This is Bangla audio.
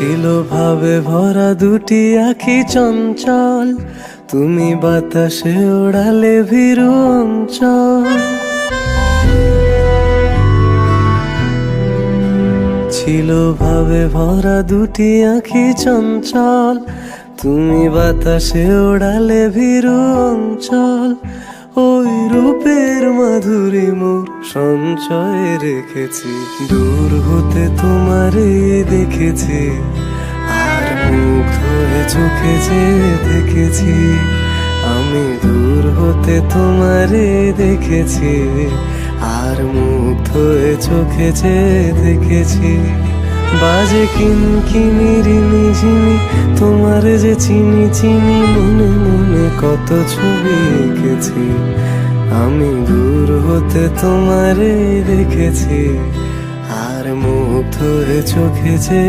ছিল ভাবে ভরা দুটি আঁখি চঞ্চল, তুমি বাতাসে ওড়ালে ভীরু অঞ্চল। ছিল ভাবে ভরা দুটি আঁখি চঞ্চল, তুমি বাতাসে ওড়ালে ভীরু অঞ্চল। ওই রূপের মাধুরী মোর সঞ্চয়ে রেখেছি, দূর হতে তোমারে দেখেছি, আর মুগ্ধ হয়ে চোখে যে দেখেছি। আমি দূর হতে তোমারে দেখেছি, আর মুগ্ধ হয়ে চোখে যে দেখেছি। বাজে কিনকিনি রিমি ঝিমি, তোমার যে চিনি চিনি, মনে মনে কত ছবি এঁকেছি। আমি দূর হতে তোমারে দেখেছি, আর মুগ্ধ হয়ে চোখে যে